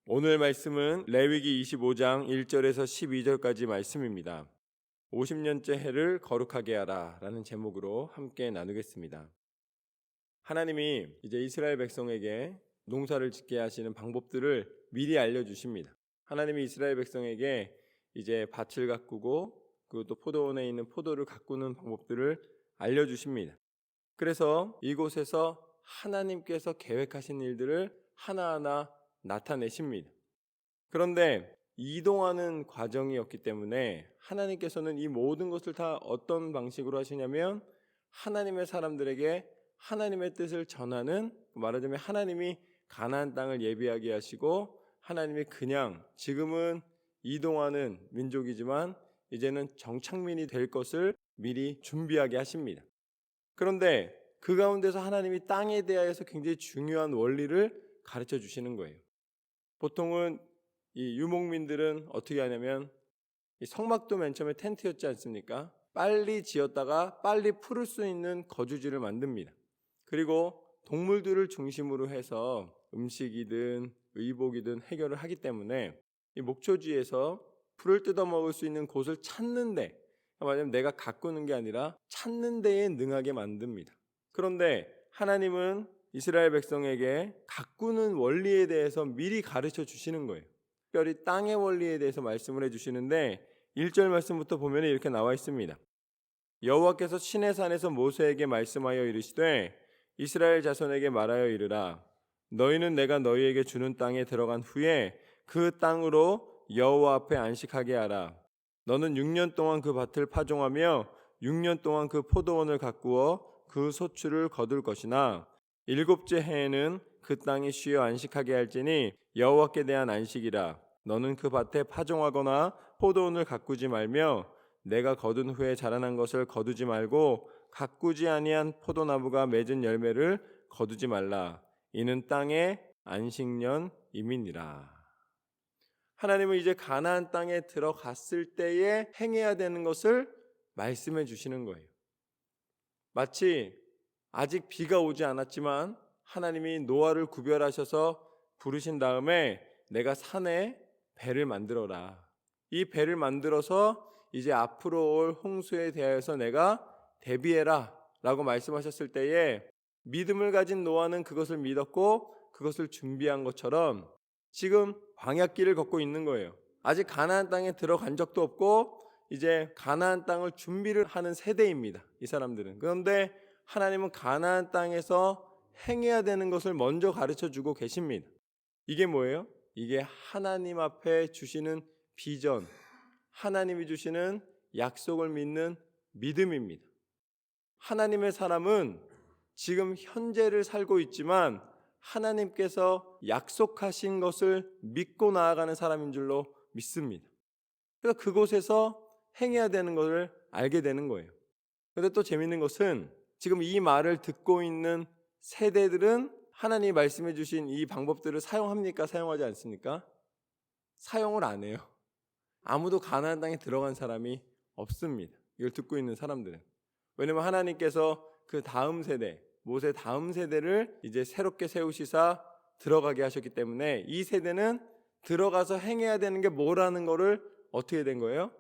오늘 말씀은 레위기 25장 1절에서 12절까지 말씀입니다. 50년째 해를 거룩하게 하라 라는 제목으로 함께 나누겠습니다. 하나님이 이제 이스라엘 백성에게 농사를 짓게 하시는 방법들을 미리 알려주십니다. 하나님이 이스라엘 백성에게 이제 밭을 가꾸고 그것도 포도원에 있는 포도를 가꾸는 방법들을 알려주십니다. 그래서 이곳에서 하나님께서 계획하신 일들을 하나하나 나타내십니다. 그런데 이동하는 과정이었기 때문에 하나님께서는 이 모든 것을 다 어떤 방식으로 하시냐면 하나님의 사람들에게 하나님의 뜻을 전하는, 말하자면 하나님이 가나안 땅을 예비하게 하시고 하나님이 그냥 지금은 이동하는 민족이지만 이제는 정착민이 될 것을 미리 준비하게 하십니다. 그런데 그 가운데서 하나님이 땅에 대하여서 굉장히 중요한 원리를 가르쳐 주시는 거예요. 보통은 이 유목민들은 어떻게 하냐면 이 성막도 맨 처음에 텐트였지 않습니까? 빨리 지었다가 빨리 풀을 수 있는 거주지를 만듭니다. 그리고 동물들을 중심으로 해서 음식이든 의복이든 해결을 하기 때문에 이 목초지에서 풀을 뜯어먹을 수 있는 곳을 찾는데, 말하자면 내가 가꾸는 게 아니라 찾는 데에 능하게 만듭니다. 그런데 하나님은 이스라엘 백성에게 가꾸는 원리에 대해서 미리 가르쳐 주시는 거예요. 특별히 땅의 원리에 대해서 말씀을 해주시는데 1절 말씀부터 보면 이렇게 나와 있습니다. 여호와께서 시내 산에서 모세에게 말씀하여 이르시되 이스라엘 자손에게 말하여 이르라. 너희는 내가 너희에게 주는 땅에 들어간 후에 그 땅으로 여호와 앞에 안식하게 하라. 너는 6년 동안 그 밭을 파종하며 6년 동안 그 포도원을 가꾸어 그 소출을 거둘 것이나 7째 해에는 그 땅이 쉬어 안식하게 할지니 여호와께 대한 안식이라. 너는 그 밭에 파종하거나 포도원을 가꾸지 말며 내가 거둔 후에 자라난 것을 거두지 말고 가꾸지 아니한 포도나무가 맺은 열매를 거두지 말라. 이는 땅의 안식년임이니라. 하나님은 이제 가나안 땅에 들어갔을 때에 행해야 되는 것을 말씀해 주시는 거예요. 마치 아직 비가 오지 않았지만 하나님이 노아를 구별하셔서 부르신 다음에 내가 산에 배를 만들어라. 이 배를 만들어서 이제 앞으로 올 홍수에 대하여서 내가 대비해라 라고 말씀하셨을 때에 믿음을 가진 노아는 그것을 믿었고 그것을 준비한 것처럼 지금 광야길을 걷고 있는 거예요. 아직 가나안 땅에 들어간 적도 없고 이제 가나안 땅을 준비를 하는 세대입니다. 이 사람들은. 그런데 하나님은 가나안 땅에서 행해야 되는 것을 먼저 가르쳐 주고 계십니다. 이게 뭐예요? 이게 하나님 앞에 주시는 비전, 하나님이 주시는 약속을 믿는 믿음입니다. 하나님의 사람은 지금 현재를 살고 있지만 하나님께서 약속하신 것을 믿고 나아가는 사람인 줄로 믿습니다. 그래서 그곳에서 행해야 되는 것을 알게 되는 거예요. 그런데 또 재밌는 것은 지금 이 말을 듣고 있는 세대들은 하나님이 말씀해 주신 이 방법들을 사용합니까? 사용하지 않습니까? 사용을 안 해요. 아무도 가나안 땅에 들어간 사람이 없습니다. 이걸 듣고 있는 사람들은. 왜냐하면 하나님께서 그 다음 세대, 모세 다음 세대를 이제 새롭게 세우시사 들어가게 하셨기 때문에 이 세대는 들어가서 행해야 되는 게 뭐라는 거를 어떻게 된 거예요?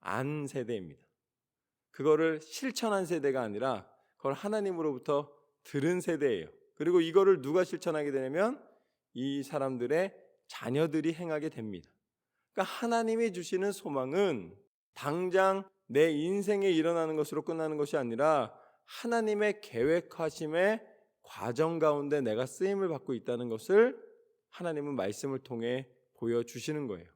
안 세대입니다. 그거를 실천한 세대가 아니라 그걸 하나님으로부터 들은 세대예요. 그리고 이거를 누가 실천하게 되냐면 이 사람들의 자녀들이 행하게 됩니다. 그러니까 하나님이 주시는 소망은 당장 내 인생에 일어나는 것으로 끝나는 것이 아니라 하나님의 계획하심의 과정 가운데 내가 쓰임을 받고 있다는 것을 하나님은 말씀을 통해 보여주시는 거예요.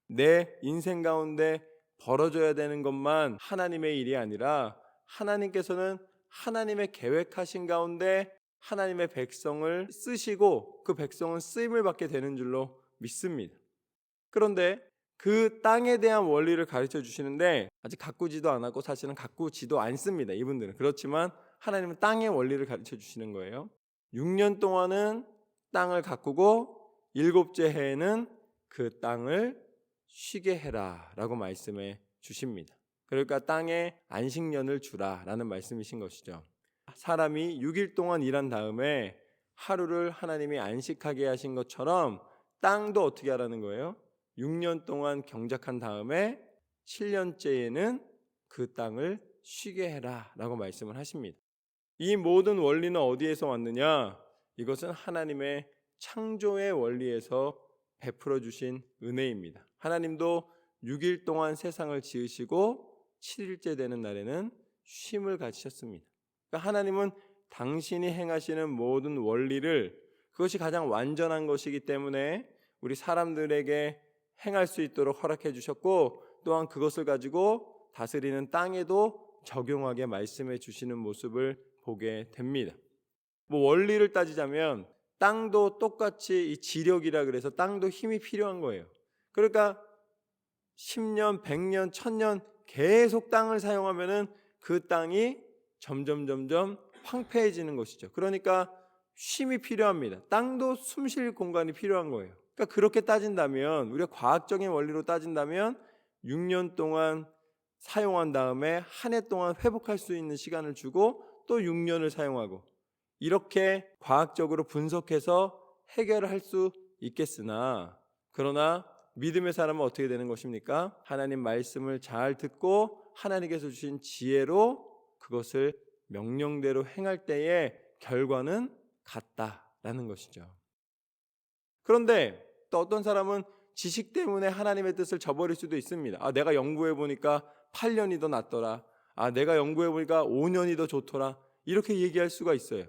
내 인생 가운데 벌어져야 되는 것만 하나님의 일이 아니라 하나님께서는 하나님의 계획하신 가운데 하나님의 백성을 쓰시고 그 백성은 쓰임을 받게 되는 줄로 믿습니다. 그런데 그 땅에 대한 원리를 가르쳐 주시는데 아직 가꾸지도 않았고 사실은 가꾸지도 않습니다. 이분들은. 그렇지만 하나님은 땅의 원리를 가르쳐 주시는 거예요. 6년 동안은 땅을 가꾸고 7째 해에는 그 땅을 쉬게 해라 라고 말씀해 주십니다. 그러니까 땅에 안식년을 주라 라는 말씀이신 것이죠. 사람이 6일 동안 일한 다음에 하루를 하나님이 안식하게 하신 것처럼 땅도 어떻게 하라는 거예요? 6년 동안 경작한 다음에 7년째에는 그 땅을 쉬게 해라 라고 말씀을 하십니다. 이 모든 원리는 어디에서 왔느냐? 이것은 하나님의 창조의 원리에서 베풀어 주신 은혜입니다. 하나님도 6일 동안 세상을 지으시고 7일째 되는 날에는 쉼을 가지셨습니다. 그러니까 하나님은 당신이 행하시는 모든 원리를, 그것이 가장 완전한 것이기 때문에 우리 사람들에게 행할 수 있도록 허락해 주셨고, 또한 그것을 가지고 다스리는 땅에도 적용하게 말씀해 주시는 모습을 보게 됩니다. 원리를 따지자면 땅도 똑같이 이 지력이라 그래서 땅도 힘이 필요한 거예요. 그러니까 10년, 100년, 1000년 계속 땅을 사용하면은 그 땅이 점점 황폐해지는 것이죠. 그러니까 쉼이 필요합니다. 땅도 숨 쉴 공간이 필요한 거예요. 그러니까 그렇게 따진다면, 우리가 과학적인 원리로 따진다면 6년 동안 사용한 다음에 한 해 동안 회복할 수 있는 시간을 주고 또 6년을 사용하고, 이렇게 과학적으로 분석해서 해결을 할 수 있겠으나, 그러나 믿음의 사람은 어떻게 되는 것입니까? 하나님 말씀을 잘 듣고 하나님께서 주신 지혜로 그것을 명령대로 행할 때의 결과는 같다라는 것이죠. 그런데 또 어떤 사람은 지식 때문에 하나님의 뜻을 저버릴 수도 있습니다. 내가 연구해 보니까 8년이 더 낫더라. 내가 연구해 보니까 5년이 더 좋더라. 이렇게 얘기할 수가 있어요.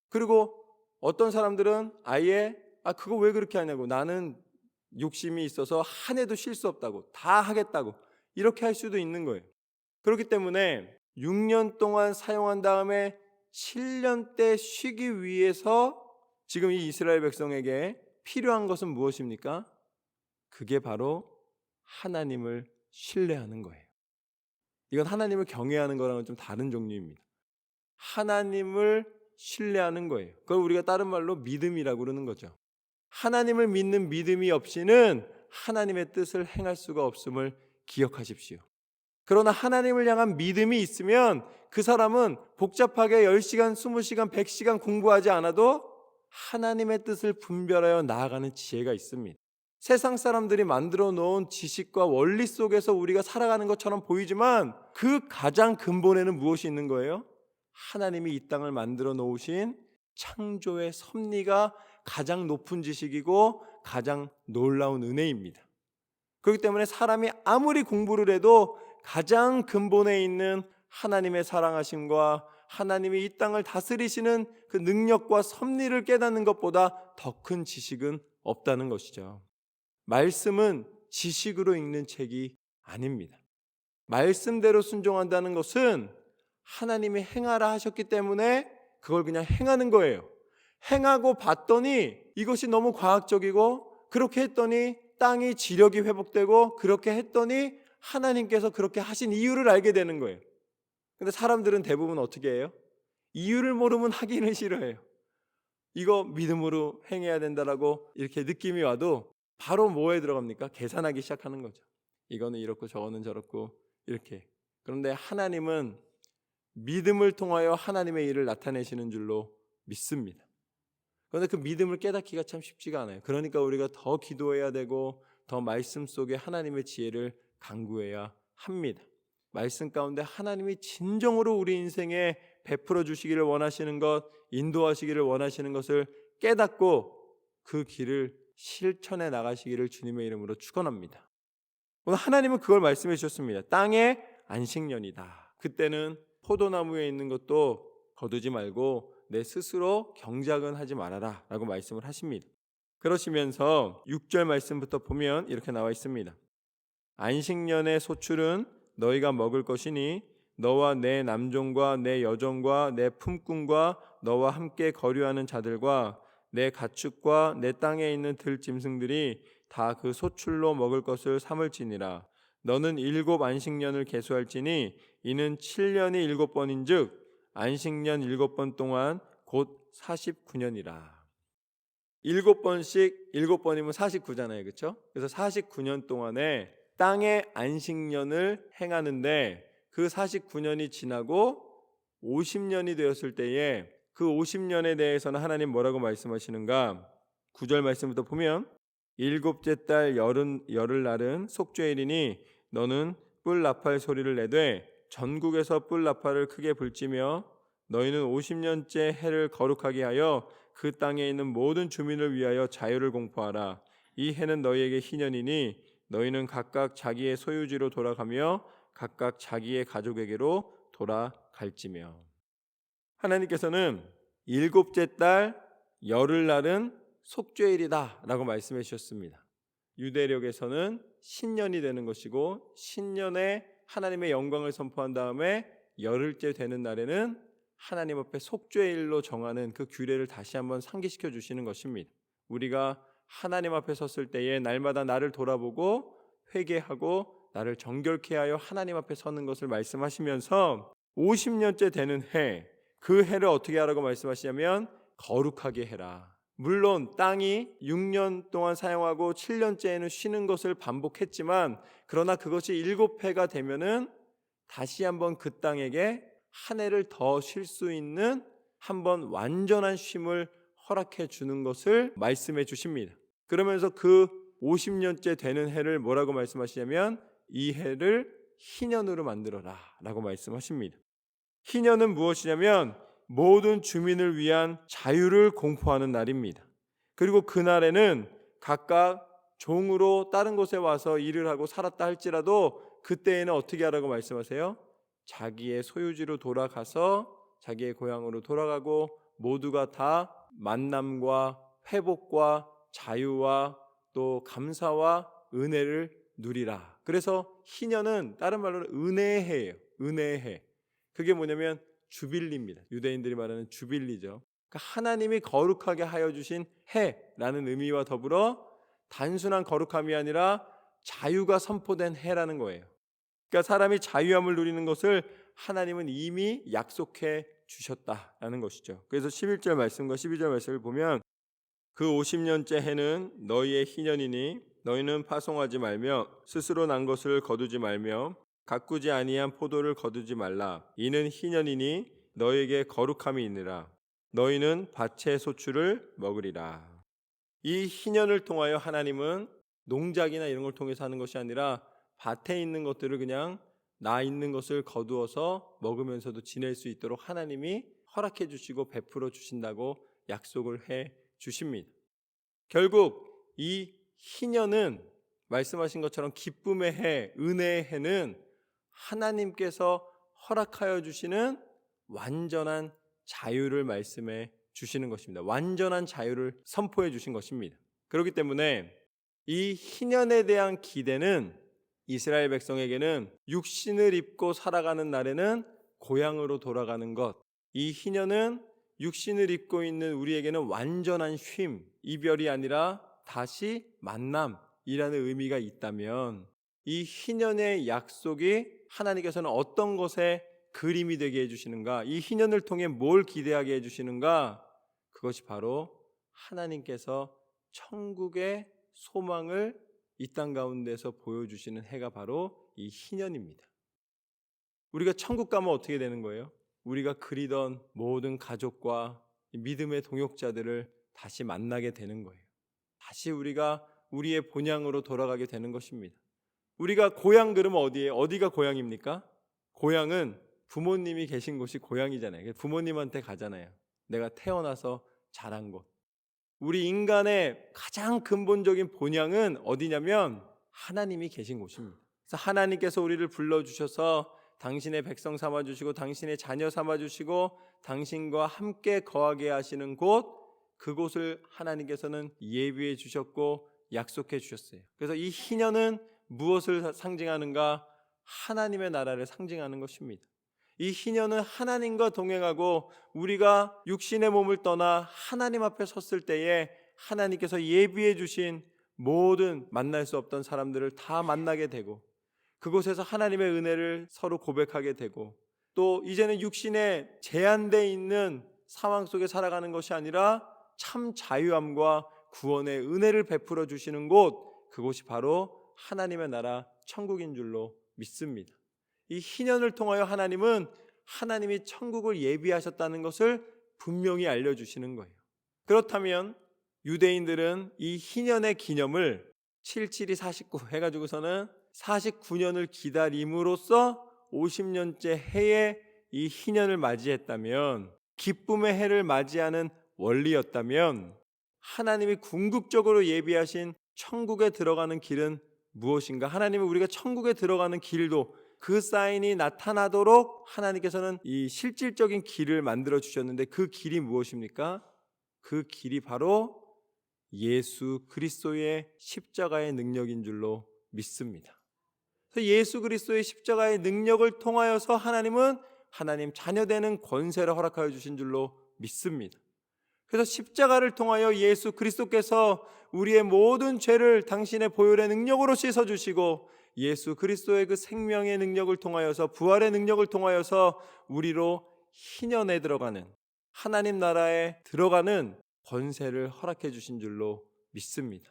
그리고 어떤 사람들은 아예 그거 왜 그렇게 하냐고, 나는 욕심이 있어서 한 해도 쉴 수 없다고, 다 하겠다고, 이렇게 할 수도 있는 거예요. 그렇기 때문에 6년 동안 사용한 다음에 7년 때 쉬기 위해서 지금 이 이스라엘 백성에게 필요한 것은 무엇입니까? 그게 바로 하나님을 신뢰하는 거예요. 이건 하나님을 경외하는 거랑은 좀 다른 종류입니다. 하나님을 신뢰하는 거예요. 그걸 우리가 다른 말로 믿음이라고 그러는 거죠. 하나님을 믿는 믿음이 없이는 하나님의 뜻을 행할 수가 없음을 기억하십시오. 그러나 하나님을 향한 믿음이 있으면 그 사람은 복잡하게 10시간, 20시간, 100시간 공부하지 않아도 하나님의 뜻을 분별하여 나아가는 지혜가 있습니다. 세상 사람들이 만들어 놓은 지식과 원리 속에서 우리가 살아가는 것처럼 보이지만 그 가장 근본에는 무엇이 있는 거예요? 하나님이 이 땅을 만들어 놓으신 창조의 섭리가 가장 높은 지식이고 가장 놀라운 은혜입니다. 그렇기 때문에 사람이 아무리 공부를 해도 가장 근본에 있는 하나님의 사랑하심과 하나님이 이 땅을 다스리시는 그 능력과 섭리를 깨닫는 것보다 더 큰 지식은 없다는 것이죠. 말씀은 지식으로 읽는 책이 아닙니다. 말씀대로 순종한다는 것은 하나님이 행하라 하셨기 때문에 그걸 그냥 행하는 거예요. 행하고 봤더니 이것이 너무 과학적이고, 그렇게 했더니 땅이 지력이 회복되고, 그렇게 했더니 하나님께서 그렇게 하신 이유를 알게 되는 거예요. 근데 사람들은 대부분 어떻게 해요? 이유를 모르면 하기는 싫어해요. 이거 믿음으로 행해야 된다라고 이렇게 느낌이 와도 바로 뭐에 들어갑니까? 계산하기 시작하는 거죠. 이거는 이렇고 저거는 저렇고 이렇게. 그런데 하나님은 믿음을 통하여 하나님의 일을 나타내시는 줄로 믿습니다. 그런데 그 믿음을 깨닫기가 참 쉽지가 않아요. 그러니까 우리가 더 기도해야 되고 더 말씀 속에 하나님의 지혜를 간구해야 합니다. 말씀 가운데 하나님이 진정으로 우리 인생에 베풀어 주시기를 원하시는 것, 인도하시기를 원하시는 것을 깨닫고 그 길을 실천해 나가시기를 주님의 이름으로 축원합니다. 오늘 하나님은 그걸 말씀해 주셨습니다. 땅의 안식년이다. 그때는 포도나무에 있는 것도 거두지 말고 내 스스로 경작은 하지 말아라 라고 말씀을 하십니다. 그러시면서 6절 말씀부터 보면 이렇게 나와 있습니다. 안식년의 소출은 너희가 먹을 것이니 너와 내 남종과 내 여종과 내 품꾼과 너와 함께 거류하는 자들과 내 가축과 내 땅에 있는 들짐승들이 다 그 소출로 먹을 것을 삼을지니라. 너는 7 안식년을 계수할지니 이는 7년이 7번인즉 안식년 7번 동안 곧 49년이라. 7번씩 7번이면 49잖아요. 그렇죠? 그래서 49년 동안에 땅의 안식년을 행하는데, 그 49년이 지나고 50년이 되었을 때에 그 50년에 대해서는 하나님 뭐라고 말씀하시는가? 9절 말씀부터 보면 일곱째 달 열흘날은 속죄일이니 너는 뿔 나팔 소리를 내되 전국에서 뿔 나팔을 크게 불지며 너희는 50년째 해를 거룩하게 하여 그 땅에 있는 모든 주민을 위하여 자유를 공포하라. 이 해는 너희에게 희년이니 너희는 각각 자기의 소유지로 돌아가며 각각 자기의 가족에게로 돌아갈지며. 하나님께서는 일곱째 달 열흘날은 속죄일이다 라고 말씀해 주셨습니다. 유대력에서는 신년이 되는 것이고 신년에 하나님의 영광을 선포한 다음에 열흘째 되는 날에는 하나님 앞에 속죄일로 정하는 그 규례를 다시 한번 상기시켜 주시는 것입니다. 우리가 하나님 앞에 섰을 때에 날마다 나를 돌아보고 회개하고 나를 정결케 하여 하나님 앞에 서는 것을 말씀하시면서 50년째 되는 해, 그 해를 어떻게 하라고 말씀하시냐면 거룩하게 해라. 물론 땅이 6년 동안 사용하고 7년째에는 쉬는 것을 반복했지만 그러나 그것이 7해가 되면은 다시 한번 그 땅에게 한 해를 더 쉴 수 있는 한번 완전한 쉼을 허락해 주는 것을 말씀해 주십니다. 그러면서 그 50년째 되는 해를 뭐라고 말씀하시냐면 이 해를 희년으로 만들어라 라고 말씀하십니다. 희년은 무엇이냐면 모든 주민을 위한 자유를 공포하는 날입니다. 그리고 그날에는 각각 종으로 다른 곳에 와서 일을 하고 살았다 할지라도 그때에는 어떻게 하라고 말씀하세요? 자기의 소유지로 돌아가서 자기의 고향으로 돌아가고 모두가 다 만남과 회복과 자유와 또 감사와 은혜를 누리라. 그래서 희년은 다른 말로는 은혜의 해예요. 은혜의 해. 그게 뭐냐면 주빌리입니다. 유대인들이 말하는 주빌리죠. 그러니까 하나님이 거룩하게 하여 주신 해라는 의미와 더불어 단순한 거룩함이 아니라 자유가 선포된 해라는 거예요. 그러니까 사람이 자유함을 누리는 것을 하나님은 이미 약속해 주셨다라는 것이죠. 그래서 11절 말씀과 12절 말씀을 보면 그 50년째 해는 너희의 희년이니 너희는 파송하지 말며 스스로 난 것을 거두지 말며 가꾸지 아니한 포도를 거두지 말라. 이는 희년이니 너희에게 거룩함이 있느라. 너희는 밭의 소출을 먹으리라. 이 희년을 통하여 하나님은 농작이나 이런 걸 통해서 하는 것이 아니라 밭에 있는 것들을 그냥 나 있는 것을 거두어서 먹으면서도 지낼 수 있도록 하나님이 허락해 주시고 베풀어 주신다고 약속을 해 주십니다. 결국 이 희년은 말씀하신 것처럼 기쁨의 해, 은혜의 해는 하나님께서 허락하여 주시는 완전한 자유를 말씀해 주시는 것입니다. 완전한 자유를 선포해 주신 것입니다. 그렇기 때문에 이 희년에 대한 기대는 이스라엘 백성에게는 육신을 입고 살아가는 날에는 고향으로 돌아가는 것, 이 희년은 육신을 입고 있는 우리에게는 완전한 쉼, 이별이 아니라 다시 만남이라는 의미가 있다면 이 희년의 약속이 하나님께서는 어떤 것에 그림이 되게 해주시는가, 이 희년을 통해 뭘 기대하게 해주시는가, 그것이 바로 하나님께서 천국의 소망을 이 땅 가운데서 보여주시는 해가 바로 이 희년입니다. 우리가 천국 가면 어떻게 되는 거예요? 우리가 그리던 모든 가족과 믿음의 동역자들을 다시 만나게 되는 거예요. 다시 우리가 우리의 본향으로 돌아가게 되는 것입니다. 우리가 고향 그러면 어디예요? 어디가 고향입니까? 고향은 부모님이 계신 곳이 고향이잖아요. 부모님한테 가잖아요. 내가 태어나서 자란 곳. 우리 인간의 가장 근본적인 본향은 어디냐면 하나님이 계신 곳입니다. 그래서 하나님께서 우리를 불러주셔서 당신의 백성 삼아주시고 당신의 자녀 삼아주시고 당신과 함께 거하게 하시는 곳, 그곳을 하나님께서는 예비해 주셨고 약속해 주셨어요. 그래서 이 희년은 무엇을 상징하는가? 하나님의 나라를 상징하는 것입니다. 이 희년은 하나님과 동행하고 우리가 육신의 몸을 떠나 하나님 앞에 섰을 때에 하나님께서 예비해 주신 모든 만날 수 없던 사람들을 다 만나게 되고 그곳에서 하나님의 은혜를 서로 고백하게 되고 또 이제는 육신에 제한되어 있는 상황 속에 살아가는 것이 아니라 참 자유함과 구원의 은혜를 베풀어 주시는 곳, 그곳이 바로 하나님의 나라 천국인 줄로 믿습니다. 이 희년을 통하여 하나님은 하나님이 천국을 예비하셨다는 것을 분명히 알려주시는 거예요. 그렇다면 유대인들은 이 희년의 기념을 77이 49 해가지고서는 49년을 기다림으로써 50년째 해에 이 희년을 맞이했다면, 기쁨의 해를 맞이하는 원리였다면, 하나님이 궁극적으로 예비하신 천국에 들어가는 길은 무엇인가? 하나님은 우리가 천국에 들어가는 길도 그 사인이 나타나도록 하나님께서는 이 실질적인 길을 만들어 주셨는데, 그 길이 무엇입니까? 그 길이 바로 예수 그리스도의 십자가의 능력인 줄로 믿습니다. 그래서 예수 그리스도의 십자가의 능력을 통하여서 하나님은 하나님 자녀되는 권세를 허락하여 주신 줄로 믿습니다. 그래서 십자가를 통하여 예수 그리스도께서 우리의 모든 죄를 당신의 보혈의 능력으로 씻어주시고, 예수 그리스도의 그 생명의 능력을 통하여서, 부활의 능력을 통하여서 우리로 희년에 들어가는, 하나님 나라에 들어가는 권세를 허락해 주신 줄로 믿습니다.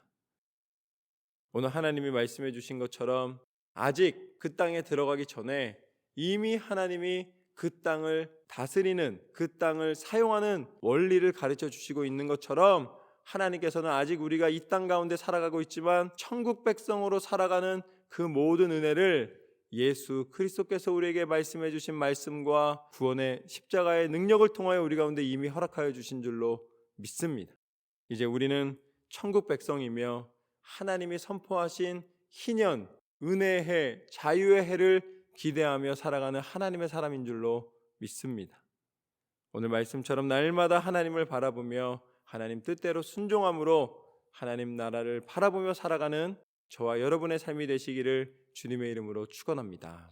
오늘 하나님이 말씀해 주신 것처럼 아직 그 땅에 들어가기 전에 이미 하나님이 그 땅을 다스리는, 그 땅을 사용하는 원리를 가르쳐 주시고 있는 것처럼, 하나님께서는 아직 우리가 이 땅 가운데 살아가고 있지만 천국 백성으로 살아가는 그 모든 은혜를 예수 그리스도께서 우리에게 말씀해 주신 말씀과 구원의 십자가의 능력을 통하여 우리 가운데 이미 허락하여 주신 줄로 믿습니다. 이제 우리는 천국 백성이며 하나님이 선포하신 희년, 은혜의 해, 자유의 해를 기대하며 살아가는 하나님의 사람인 줄로 믿습니다. 오늘 말씀처럼 날마다 하나님을 바라보며 하나님 뜻대로 순종함으로 하나님 나라를 바라보며 살아가는 저와 여러분의 삶이 되시기를 주님의 이름으로 축원합니다.